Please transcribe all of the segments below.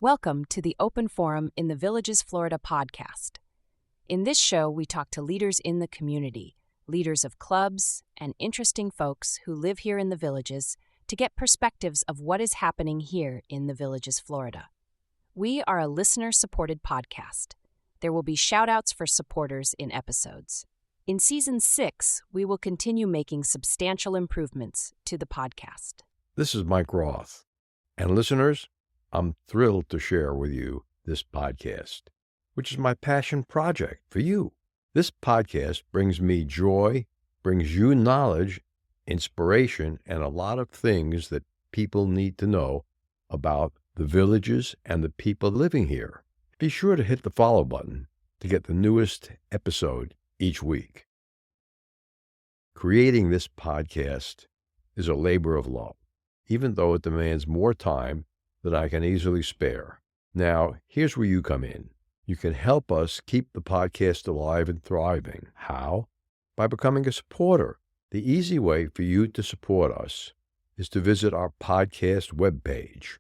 Welcome to the Open Forum in the Villages, Florida podcast. In this show, we talk to leaders in the community, leaders of clubs, and interesting folks who live here in the Villages to get perspectives of what is happening here in the Villages, Florida. We are a listener-supported podcast. There will be shout-outs for supporters in episodes. In Season 6, we will continue making substantial improvements to the podcast. This is Mike Roth. And listeners, I'm thrilled to share with you this podcast, which is my passion project for you. This podcast brings me joy, brings you knowledge, inspiration, and a lot of things that people need to know about the villages and the people living here. Be sure to hit the follow button to get the newest episode each week. Creating this podcast is a labor of love, even though it demands more time that I can easily spare. Now, here's where you come in. You can help us keep the podcast alive and thriving. How? By becoming a supporter. The easy way for you to support us is to visit our podcast webpage,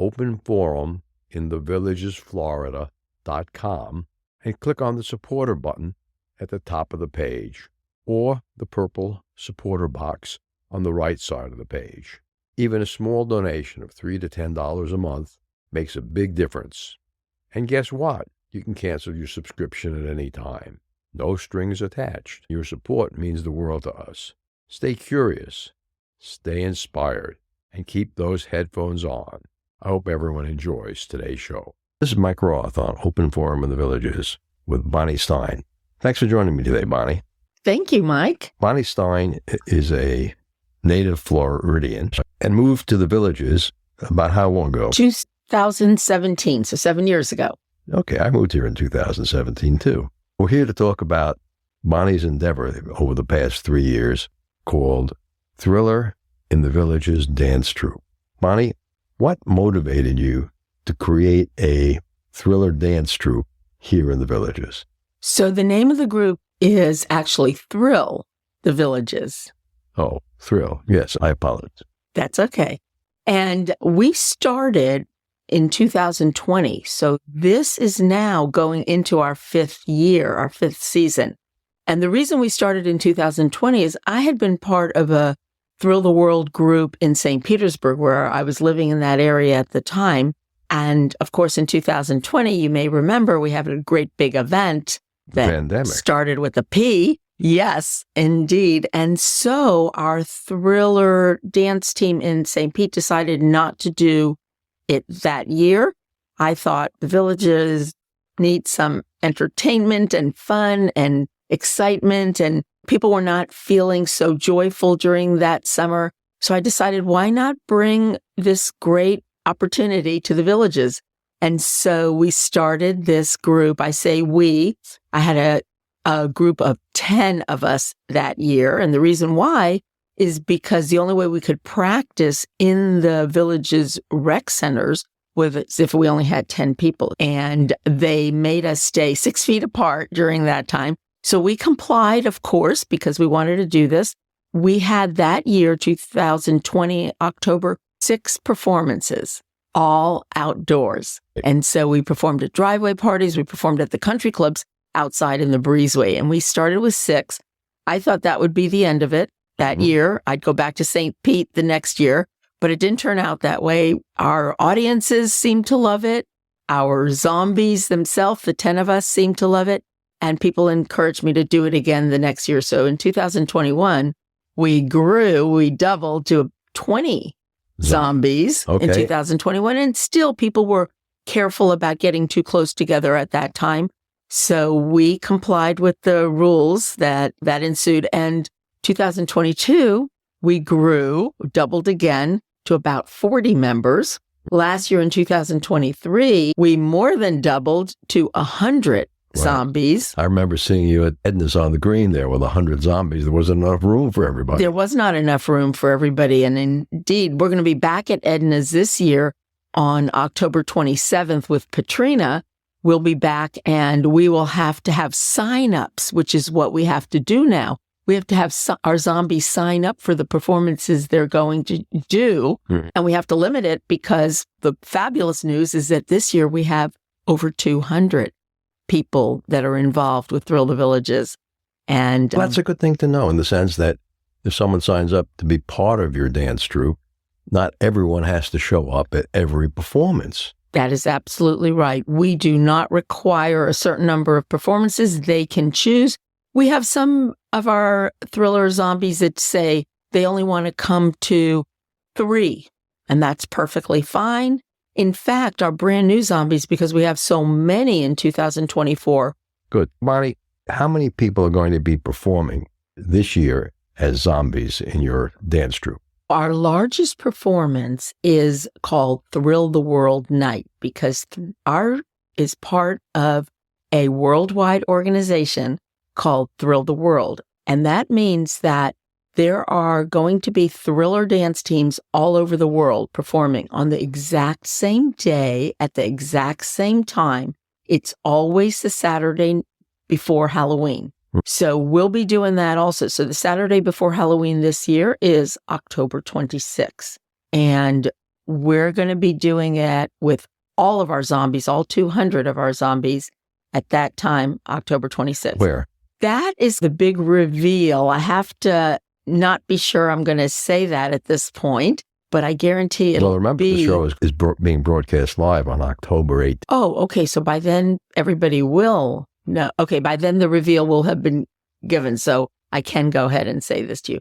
openforuminthevillagesflorida.com, and click on the supporter button at the top of the page, or the purple supporter box on the right side of the page. Even a small donation of $3 to $10 a month makes a big difference. And guess what? You can cancel your subscription at any time. No strings attached. Your support means the world to us. Stay curious, stay inspired, and keep those headphones on. I hope everyone enjoys today's show. This is Mike Roth on Open Forum in the Villages with Bonnie Stein. Thanks for joining me today, Bonnie. Thank you, Mike. Bonnie Stein is a native Floridian and moved to the Villages about how long ago? 2017, so 7 years ago. Okay, I moved here in 2017 too. We're here to talk about Bonnie's endeavor over the past 3 years called Thriller in the Villages Dance Troupe. Bonnie, what motivated you to create a thriller dance troupe here in the Villages? So the name of the group is actually Thrill the Villages. Oh, Thrill. Yes, I apologize. That's okay. And we started in 2020. So this is now going into our fifth year, our fifth season. And the reason we started in 2020 is I had been part of a Thrill the World group in St. Petersburg, where I was living in that area at the time. And of course, in 2020, you may remember we had a great big event that Pandemic. Started with a P. Yes, indeed. And so our thriller dance team in St. Pete decided not to do it that year. I thought the Villages need some entertainment and fun and excitement, and people were not feeling so joyful during that summer. So I decided, why not bring this great opportunity to the Villages? And so we started this group. I say we. I had a group of 10 of us that year. And the reason why is because the only way we could practice in the Villages rec centers was if we only had 10 people. And they made us stay 6 feet apart during that time. So we complied, of course, because we wanted to do this. We had that year, 2020, October, 6 performances, all outdoors. And so we performed at driveway parties. We performed at the country clubs outside in the breezeway. And we started with 6. I thought that would be the end of it that year. I'd go back to St. Pete the next year, but it didn't turn out that way. Our audiences seemed to love it. Our zombies themselves, the 10 of us, seemed to love it. And people encouraged me to do it again the next year. So in 2021, we doubled to 20 zombies in 2021. And still people were careful about getting too close together at that time. So we complied with the rules that ensued. And 2022, we doubled again to about 40 members. Last year in 2023, we more than doubled to 100 zombies. I remember seeing you at Edna's on the Green there with 100 zombies. There wasn't enough room for everybody. There was not enough room for everybody. And indeed, we're going to be back at Edna's this year on October 27th with Katrina. We'll be back and we will have to have sign-ups, which is what we have to do now. we have to have our zombies sign up for the performances they're going to do. And we have to limit it because the fabulous news is that this year we have over 200 people that are involved with Thrill the Villages. And Well, that's a good thing to know in the sense that if someone signs up to be part of your dance troupe, not everyone has to show up at every performance. that is absolutely right. We do not require a certain number of performances. They can choose. We have some of our thriller zombies that say they only want to come to 3, and that's perfectly fine. In fact, our brand new zombies, because we have so many in 2024. Good. Bonnie, how many people are going to be performing this year as zombies in your dance troupe? Our largest performance is called Thrill the World Night because our is part of a worldwide organization called Thrill the World. And that means that there are going to be thriller dance teams all over the world performing on the exact same day at the exact same time. It's always the Saturday before Halloween. So we'll be doing that also. So the Saturday before Halloween this year is October 26th. And we're going to be doing it with all of our zombies, all 200 of our zombies at that time, October 26th. Where? That is the big reveal. I have to not be sure I'm going to say that at this point, but I guarantee it'll Well, remember, be... the show is being broadcast live on October 8th. Oh, okay. So by then, everybody will know. Okay, by then the reveal will have been given. So I can go ahead and say this to you.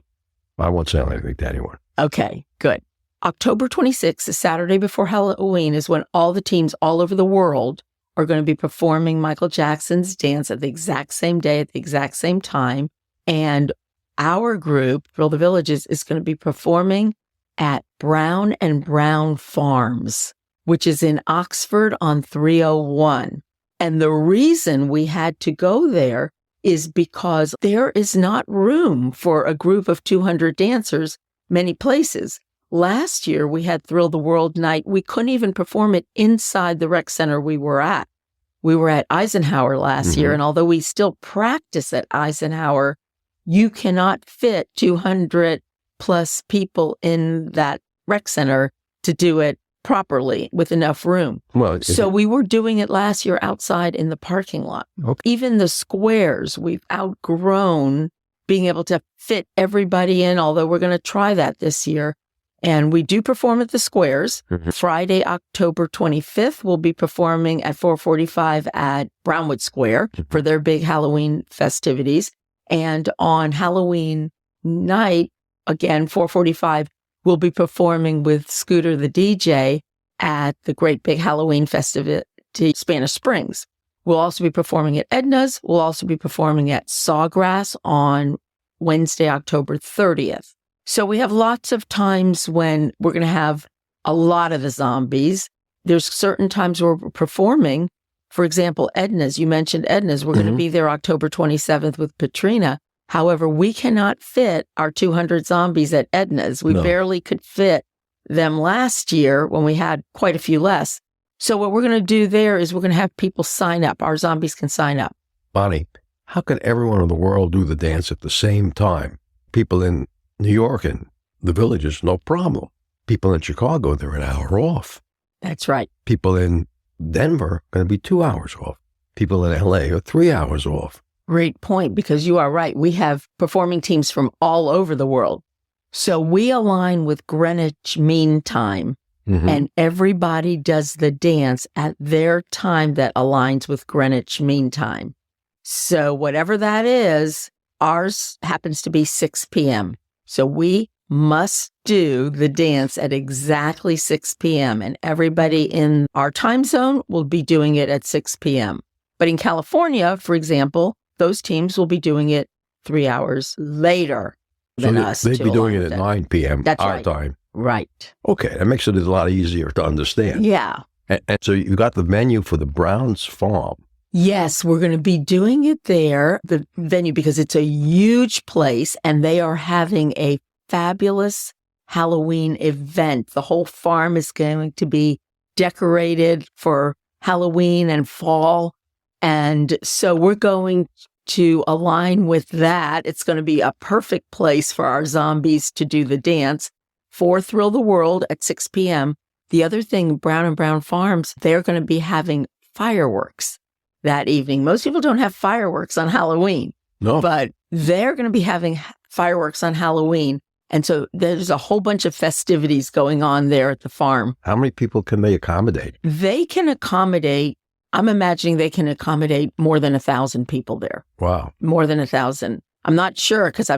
I won't say anything to anyone. Okay, good. October 26th, the Saturday before Halloween, is when all the teams all over the world are going to be performing Michael Jackson's dance at the exact same day, at the exact same time. And our group, Thrill the Villages, is going to be performing at Brown and Brown Farms, which is in Oxford on 301. And the reason we had to go there is because there is not room for a group of 200 dancers many places. Last year, we had Thrill the World Night. We couldn't even perform it inside the rec center we were at. We were at Eisenhower last year, and although we still practice at Eisenhower, you cannot fit 200 plus people in that rec center to do it properly with enough room. Well, So we were doing it last year outside in the parking lot. Okay. Even the squares, we've outgrown being able to fit everybody in, although we're going to try that this year. And we do perform at the squares. Friday, October 25th, we'll be performing at 4:45 at Brownwood Square for their big Halloween festivities. And on Halloween night, again, 4:45, we'll be performing with Scooter the DJ at the Great Big Halloween Festivity, Spanish Springs. We'll also be performing at Edna's. We'll also be performing at Sawgrass on Wednesday, October 30th. So we have lots of times when we're going to have a lot of the zombies. There's certain times where we're performing. For example, Edna's. You mentioned Edna's. We're going to be there October 27th with Katrina. However, we cannot fit our 200 zombies at Edna's. We barely could fit them last year when we had quite a few less. So what we're going to do there is we're going to have people sign up. Our zombies can sign up. Bonnie, how could everyone in the world do the dance at the same time? People in New York and the Villages, no problem. People in Chicago, they're an hour off. That's right. People in Denver are going to be 2 hours off. People in LA are 3 hours off. Great point, because you are right. We have performing teams from all over the world. So we align with Greenwich Mean Time, and everybody does the dance at their time that aligns with Greenwich Mean Time. So whatever that is, ours happens to be 6 p.m. So we must do the dance at exactly 6 p.m. And everybody in our time zone will be doing it at 6 p.m. But in California, for example, those teams will be doing it 3 hours later than us. They'd be doing it at 9 p.m. That's our right. time. Right. Okay, that makes it a lot easier to understand. Yeah. And so you got the venue for the Browns Farm. Yes, we're going to be doing it there, the venue, because it's a huge place and they are having a fabulous Halloween event. The whole farm is going to be decorated for Halloween and fall. And so we're going to align with that, it's going to be a perfect place for our zombies to do the dance for Thrill the World at 6 p.m. The other thing, Brown & Brown Farms, they're going to be having fireworks that evening. Most people don't have fireworks on Halloween. No. But they're going to be having fireworks on Halloween. And so there's a whole bunch of festivities going on there at the farm. How many people can they accommodate? They can accommodate, I'm imagining they can accommodate more than 1,000 people there. Wow. More than 1,000. I'm not sure because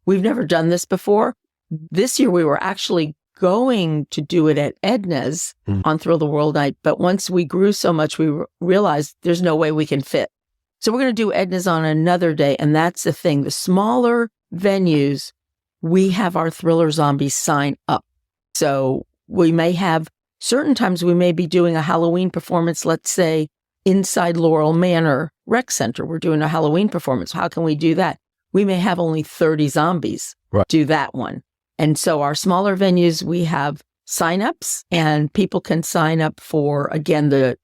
we've never done this before. This year we were actually going to do it at Edna's on Thrill the World Night. But once we grew so much, we realized there's no way we can fit. So we're going to do Edna's on another day. And that's the thing. The smaller venues, we have our Thriller Zombies sign up. So we may have certain times we may be doing a Halloween performance, let's say inside Laurel Manor Rec Center. We're doing a Halloween performance. How can we do that? We may have only 30 zombies do that one. And so our smaller venues, we have signups and people can sign up for, again, I'm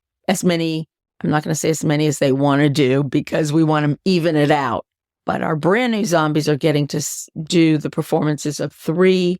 not going to say as many as they want to do because we want to even it out. But our brand new zombies are getting to do the performances of 3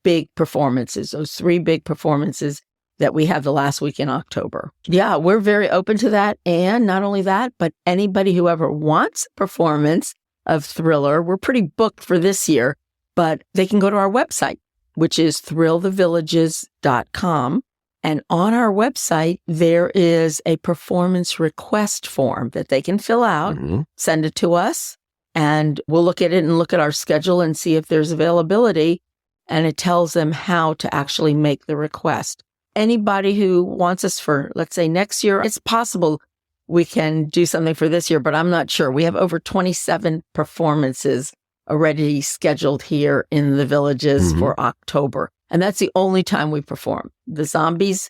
big performances, those 3 big performances that we have the last week in October. Yeah, we're very open to that. And not only that, but anybody who ever wants a performance of Thriller, we're pretty booked for this year, but they can go to our website, which is thrillthevillages.com. And on our website, there is a performance request form that they can fill out, send it to us, and we'll look at it and look at our schedule and see if there's availability. And it tells them how to actually make the request. Anybody who wants us for, let's say, next year, it's possible we can do something for this year, but I'm not sure. We have over 27 performances already scheduled here in the Villages for October. And that's the only time we perform. The zombies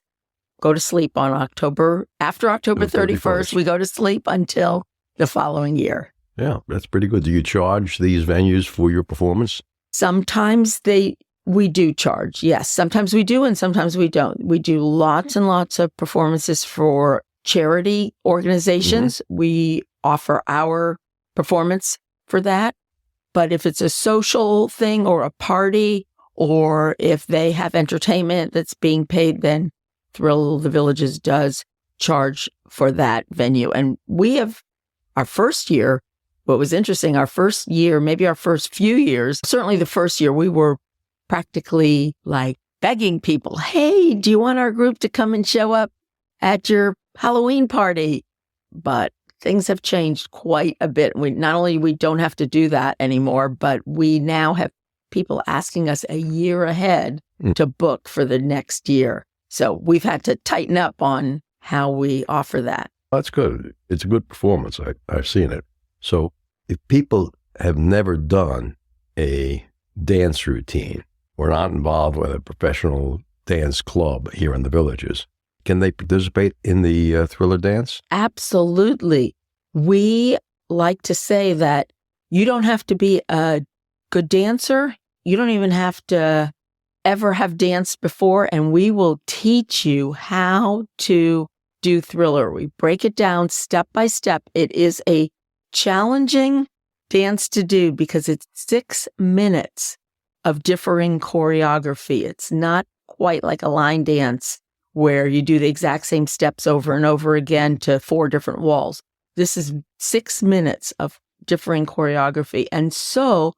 go to sleep on after October 31st, we go to sleep until the following year. Yeah, that's pretty good. Do you charge these venues for your performance? Sometimes we do charge, yes. Sometimes we do and sometimes we don't. We do lots and lots of performances for charity organizations. We offer our performance for that. But if it's a social thing or a party, or if they have entertainment that's being paid, then Thrill the Villages does charge for that venue. And we have our first year, what was interesting, our first year, maybe our first few years, certainly the first year, we were practically like begging people, hey, do you want our group to come and show up at your Halloween party? But things have changed quite a bit. We don't have to do that anymore, but we now have people asking us a year ahead to book for the next year. So we've had to tighten up on how we offer that. That's good. It's a good performance. I've seen it. So if people have never done a dance routine or not involved with a professional dance club here in the Villages, can they participate in the Thriller dance? Absolutely. We like to say that you don't have to be a good dancer. You don't even have to ever have danced before, and we will teach you how to do Thriller. We break it down step by step. It is a challenging dance to do because it's 6 minutes of differing choreography. It's not quite like a line dance where you do the exact same steps over and over again to 4 different walls. This is 6 minutes of differing choreography. And so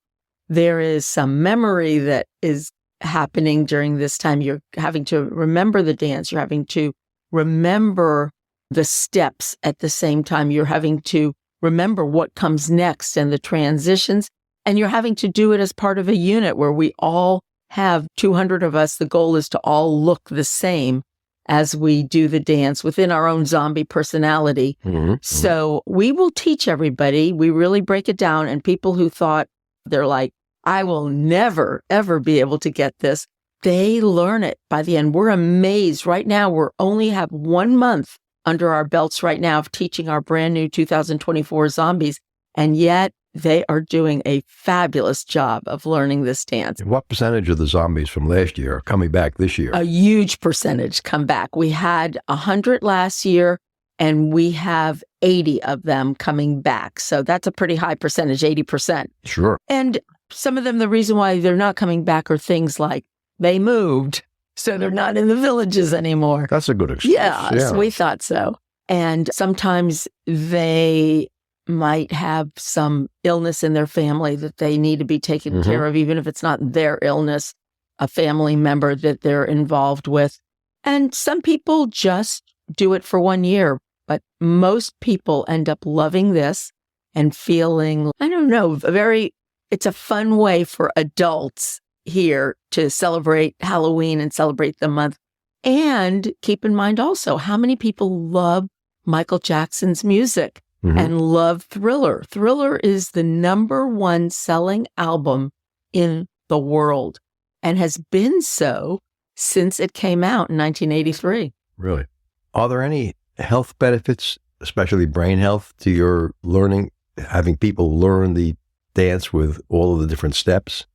there is some memory that is happening during this time. You're having to remember the dance. You're having to remember the steps at the same time. You're having to remember what comes next and the transitions. And you're having to do it as part of a unit where we all have 200 of us. The goal is to all look the same as we do the dance within our own zombie personality. So we will teach everybody. We really break it down. And people who thought they're like, I will never, ever be able to get this, they learn it by the end. We're amazed. Right now, we only have 1 month under our belts right now of teaching our brand new 2024 zombies. And yet they are doing a fabulous job of learning this dance. And what percentage of the zombies from last year are coming back this year? A huge percentage come back. We had 100 last year. and we have 80 of them coming back. So that's a pretty high percentage, 80%. Sure. And some of them, the reason why they're not coming back are things like they moved, so they're not in the villages anymore. That's a good excuse. Yeah, we thought so. And sometimes they might have some illness in their family that they need to be taken care of, even if it's not their illness, a family member that they're involved with. And some people just do it for 1 year, but most people end up loving this and feeling, I don't know, it's a fun way for adults here to celebrate Halloween and celebrate the month. And keep in mind also how many people love Michael Jackson's music and love Thriller. Thriller is the #1 selling album in the world and has been so since it came out in 1983. Really? Are there any health benefits, especially brain health, to your learning, having people learn the dance with all of the different steps?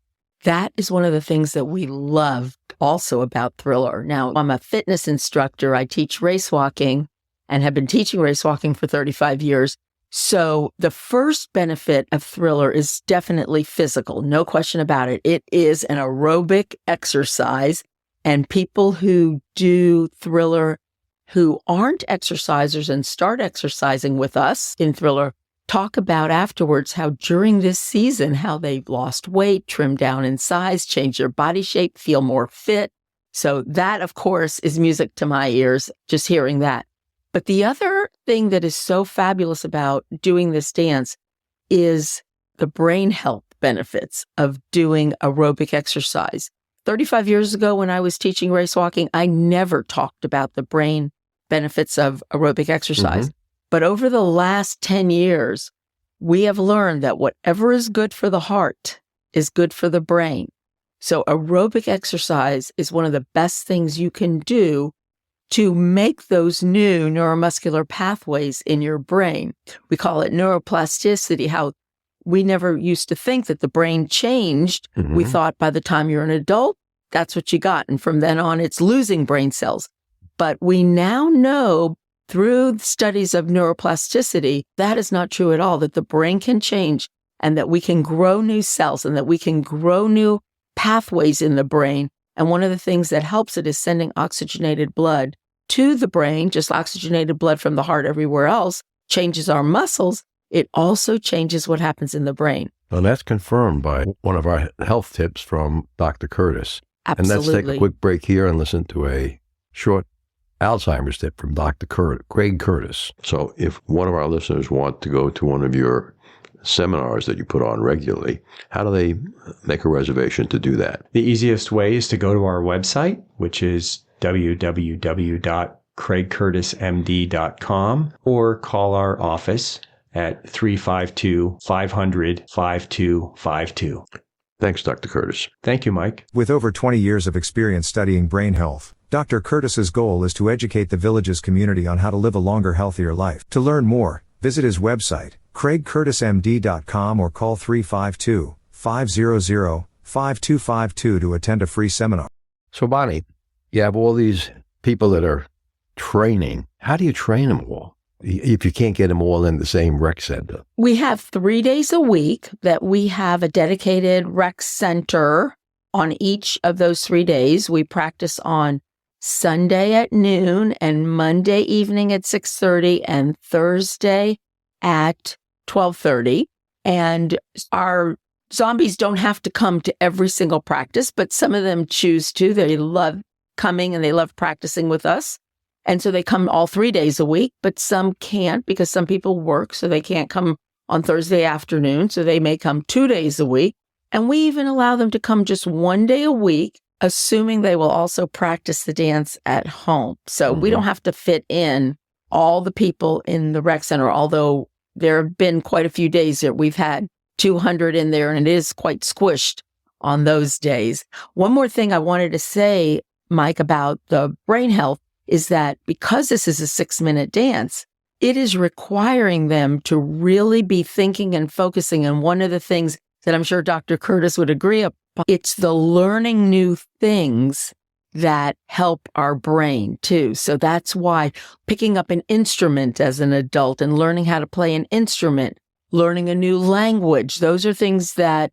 That is one of the things that we love also about Thriller. Now, I'm a fitness instructor. I teach race walking and have been teaching race walking for 35 years. So the first benefit of Thriller is definitely physical, no question about it. It is an aerobic exercise, and people who do Thriller who aren't exercisers and start exercising with us in Thriller talk about afterwards how during this season, how they've lost weight, trimmed down in size, changed their body shape, feel more fit. So that, of course, is music to my ears, just hearing that. But the other thing that is so fabulous about doing this dance is the brain health benefits of doing aerobic exercise. 35 years ago, when I was teaching race walking, I never talked about the brain benefits of aerobic exercise. But over the last 10 years, we have learned that whatever is good for the heart is good for the brain. So aerobic exercise is one of the best things you can do to make those new neuromuscular pathways in your brain. We call it neuroplasticity, how we never used to think that the brain changed. We thought by the time you're an adult, that's what you got. And from then on, it's losing brain cells. But we now know through studies of neuroplasticity, that is not true at all, that the brain can change and that we can grow new cells and that we can grow new pathways in the brain. And one of the things that helps it is sending oxygenated blood to the brain, just oxygenated blood from the heart everywhere else, changes our muscles. It also changes what happens in the brain. Well, that's confirmed by one of our health tips from Dr. Curtis. Absolutely. And let's take a quick break here and listen to a short Alzheimer's tip from Dr. Craig Curtis. So if one of our listeners want to go to one of your seminars that you put on regularly, how do they make a reservation to do that? The easiest way is to go to our website, which is www.craigcurtismd.com, or call our office at 352-500-5252. Thanks, Dr. Curtis. Thank you, Mike. With over 20 years of experience studying brain health, Dr. Curtis's goal is to educate the village's community on how to live a longer, healthier life. To learn more, visit his website, craigcurtismd.com, or call 352-500-5252 to attend a free seminar. So, Bonnie, you have all these people that are training. How do you train them all if you can't get them all in the same rec center? We have 3 days a week that we have a dedicated rec center on each of those 3 days. We practice on Sunday at noon and Monday evening at 6:30 and Thursday at 12:30. And our zombies don't have to come to every single practice, but some of them choose to. They love coming and they love practicing with us. And so they come all 3 days a week, but some can't because some people work, so they can't come on Thursday afternoon. So they may come 2 days a week. And we even allow them to come just 1 day a week, assuming they will also practice the dance at home. So we don't have to fit in all the people in the rec center, although there have been quite a few days that we've had 200 in there, and it is quite squished on those days. One more thing I wanted to say, Mike, about the brain health is that because this is a 6-minute dance, it is requiring them to really be thinking and focusing. And one of the things that I'm sure Dr. Curtis would agree upon, it's the learning new things that help our brain too. So that's why picking up an instrument as an adult and learning how to play an instrument, learning a new language, those are things that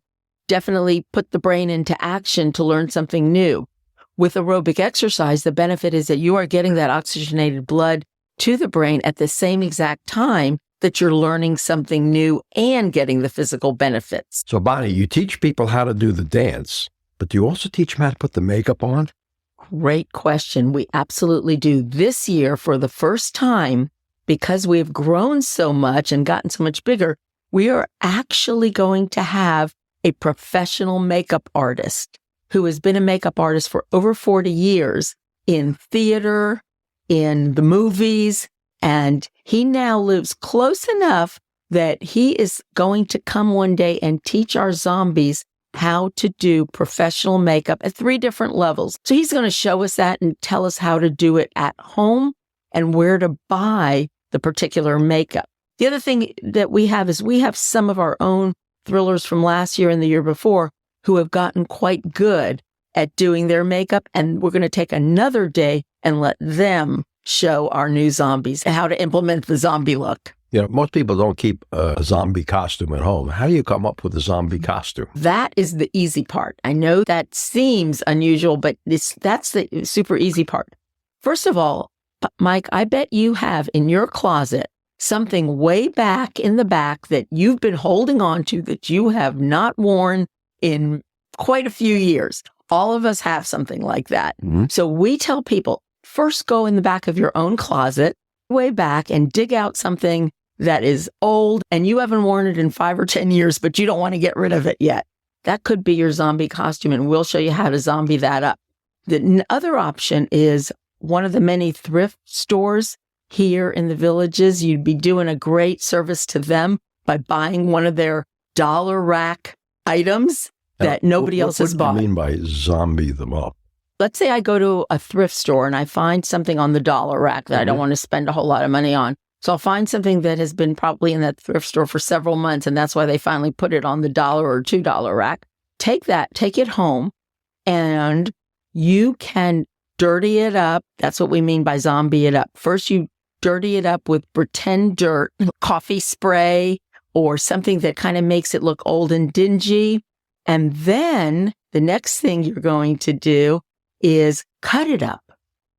definitely put the brain into action to learn something new. With aerobic exercise, the benefit is that you are getting that oxygenated blood to the brain at the same exact time that you're learning something new and getting the physical benefits. So, Bonnie, you teach people how to do the dance, but do you also teach them how to put the makeup on? Great question. We absolutely do. This year, for the first time, because we have grown so much and gotten so much bigger, we are actually going to have a professional makeup artist who has been a makeup artist for over 40 years in theater, in the movies, and he now lives close enough that he is going to come one day and teach our zombies how to do professional makeup at 3 different levels. So he's going to show us that and tell us how to do it at home and where to buy the particular makeup. The other thing that we have is we have some of our own thrillers from last year and the year before who have gotten quite good at doing their makeup. And we're going to take another day and let them show our new zombies how to implement the zombie look. You know, most people don't keep a zombie costume at home. How do you come up with a zombie costume? That is the easy part. I know that seems unusual, but that's the super easy part. First of all, Mike, I bet you have in your closet something way back in the back that you've been holding on to that you have not worn in quite a few years. All of us have something like that. Mm-hmm. So we tell people, first go in the back of your own closet, way back, and dig out something that is old and you haven't worn it in 5 or 10 years, but you don't want to get rid of it yet. That could be your zombie costume, and we'll show you how to zombie that up. The other option is one of the many thrift stores here in the villages. You'd be doing a great service to them by buying one of their dollar rack items that nobody else has bought. What do you mean by zombie them up? Let's say I go to a thrift store and I find something on the dollar rack that I don't want to spend a whole lot of money on. So I'll find something that has been probably in that thrift store for several months, and that's why they finally put it on the $1 or $2 rack. Take it home, and you can dirty it up. That's what we mean by zombie it up. First, you dirty it up with pretend dirt, coffee spray, or something that kind of makes it look old and dingy. And then the next thing you're going to do is cut it up,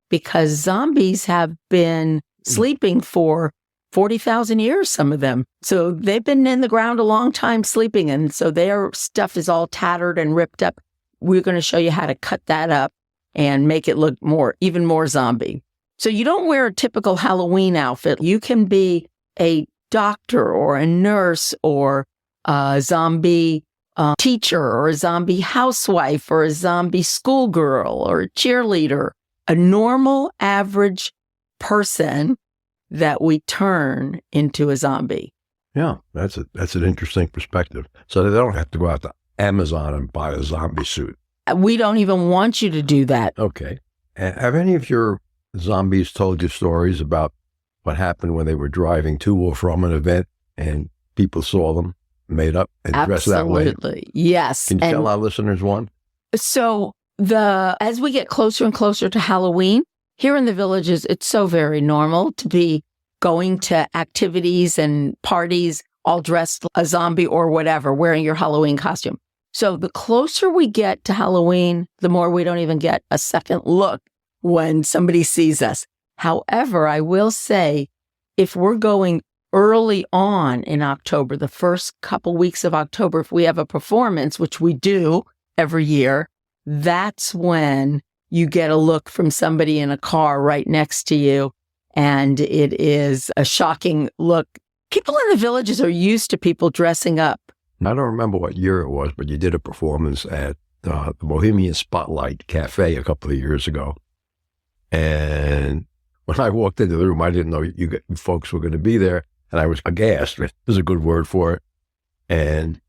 because zombies have been sleeping for 40,000 years, some of them. So they've been in the ground a long time sleeping, and so their stuff is all tattered and ripped up. We're going to show you how to cut that up and make it look even more zombie. So you don't wear a typical Halloween outfit. You can be a doctor or a nurse or a zombie teacher or a zombie housewife or a zombie schoolgirl or a cheerleader, a normal, average person that we turn into a zombie. Yeah, that's an interesting perspective. So they don't have to go out to Amazon and buy a zombie suit. We don't even want you to do that. Okay. Have any of your zombies told you stories about what happened when they were driving to or from an event and people saw them made up and dressed that way? Absolutely. Yes. Can you tell our listeners one? So as we get closer and closer to Halloween, here in the villages, it's so very normal to be going to activities and parties all dressed a zombie or whatever, wearing your Halloween costume. So the closer we get to Halloween, the more we don't even get a second look when somebody sees us. However, I will say, if we're going early on in October, the first couple weeks of October, if we have a performance, which we do every year, that's when you get a look from somebody in a car right next to you, and it is a shocking look. People in the villages are used to people dressing up. I don't remember what year it was, but you did a performance at the Bohemian Spotlight Cafe a couple of years ago. And when I walked into the room, I didn't know you folks were going to be there, and I was aghast. There's a good word for it. And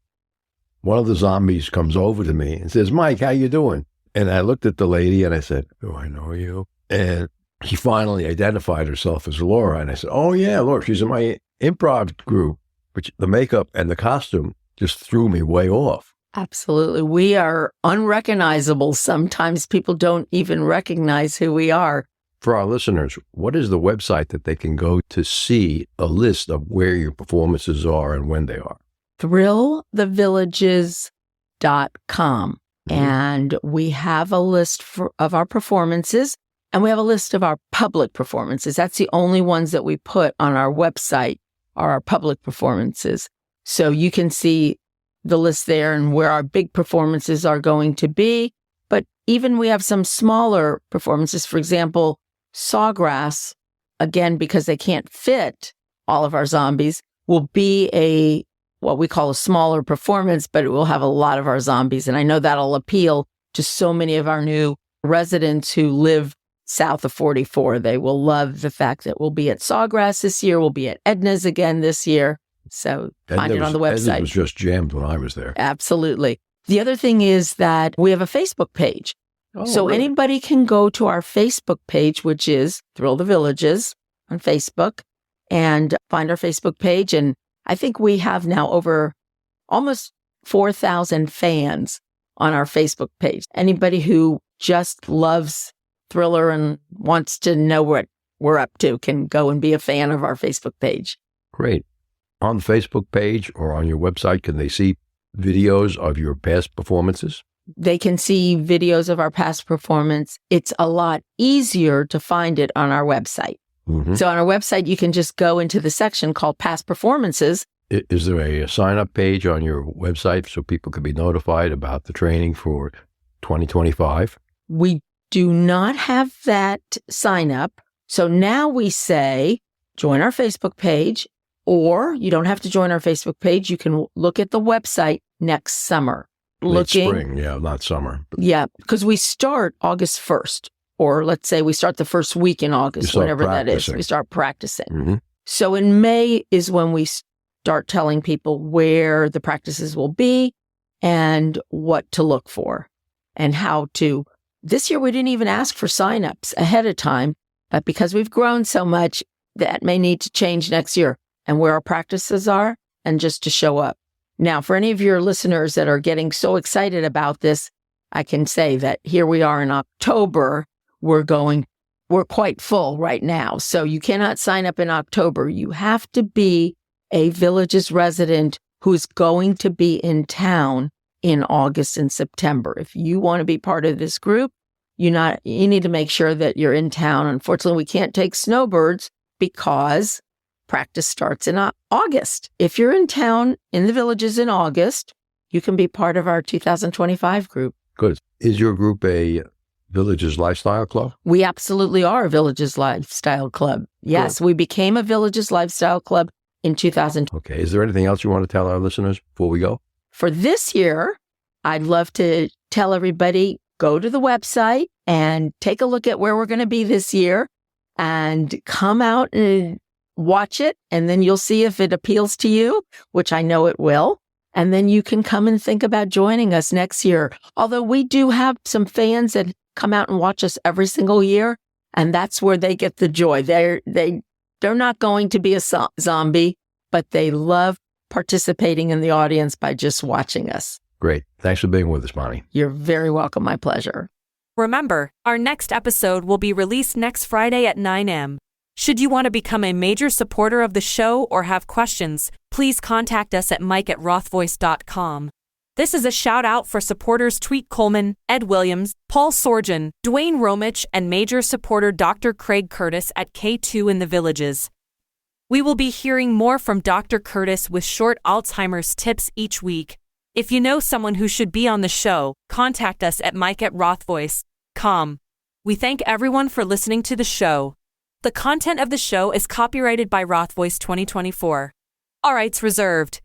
one of the zombies comes over to me and says, "Mike, how you doing?" And I looked at the lady and I said, "Do I know you?" And she finally identified herself as Laura. And I said, "Oh, yeah, Laura, she's in my improv group." Which the makeup and the costume just threw me way off. Absolutely. We are unrecognizable. Sometimes people don't even recognize who we are. For our listeners, what is the website that they can go to see a list of where your performances are and when they are? thrillthevillages.com. And we have a list of our performances, and we have a list of our public performances. That's the only ones that we put on our website are our public performances. So you can see the list there and where our big performances are going to be. But even we have some smaller performances. For example, Sawgrass, again, because they can't fit all of our zombies, will be what we call a smaller performance, but it will have a lot of our zombies. And I know that'll appeal to so many of our new residents who live south of 44. They will love the fact that we'll be at Sawgrass this year. We'll be at Edna's again this year. So find it on the website. Edna's was just jammed when I was there. Absolutely. The other thing is that we have a Facebook page. So really? Anybody can go to our Facebook page, which is Thrill the Villages on Facebook, and find our Facebook page. And I think we have now over almost 4,000 fans on our Facebook page. Anybody who just loves Thriller and wants to know what we're up to can go and be a fan of our Facebook page. Great. On the Facebook page or on your website, can they see videos of your past performances? They can see videos of our past performance. It's a lot easier to find it on our website. Mm-hmm. So on our website, you can just go into the section called Past Performances. Is there a sign-up page on your website so people can be notified about the training for 2025? We do not have that sign up. So now we say, join our Facebook page, or you don't have to join our Facebook page. You can look at the website next summer. Late spring, yeah, not summer. Yeah, because we start August 1st, or let's say we start the first week in August, whenever that is. We start practicing. Mm-hmm. So in May is when we start telling people where the practices will be and what to look for and how to. This year, we didn't even ask for signups ahead of time, but because we've grown so much, that may need to change next year and where our practices are and just to show up. Now, for any of your listeners that are getting so excited about this, I can say that here we are in October. We're quite full right now. So you cannot sign up in October. You have to be a Villages resident who's going to be in town in August and September. If you want to be part of this group, you need to make sure that you're in town. Unfortunately, we can't take snowbirds because practice starts in August. If you're in town in the Villages in August, you can be part of our 2025 group. Good. Is your group a Villages Lifestyle Club? We absolutely are a Villages Lifestyle Club. Yes, Good. We became a Villages Lifestyle Club in 2000. Okay. Is there anything else you want to tell our listeners before we go? For this year, I'd love to tell everybody, go to the website and take a look at where we're going to be this year and come out and watch it, and then you'll see if it appeals to you, which I know it will. And then you can come and think about joining us next year. Although we do have some fans that come out and watch us every single year, and that's where they get the joy. They're not going to be a zombie, but they love participating in the audience by just watching us. Great. Thanks for being with us, Bonnie. You're very welcome. My pleasure. Remember, our next episode will be released next Friday at 9 a.m. Should you want to become a major supporter of the show or have questions, please contact us at mike@rothvoice.com. This is a shout out for supporters Tweet Coleman, Ed Williams, Paul Sorgen, Dwayne Romich, and major supporter Dr. Craig Curtis at K2 in the Villages. We will be hearing more from Dr. Curtis with short Alzheimer's tips each week. If you know someone who should be on the show, contact us at mike@rothvoice.com. We thank everyone for listening to the show. The content of the show is copyrighted by Roth Voice 2024. All rights reserved.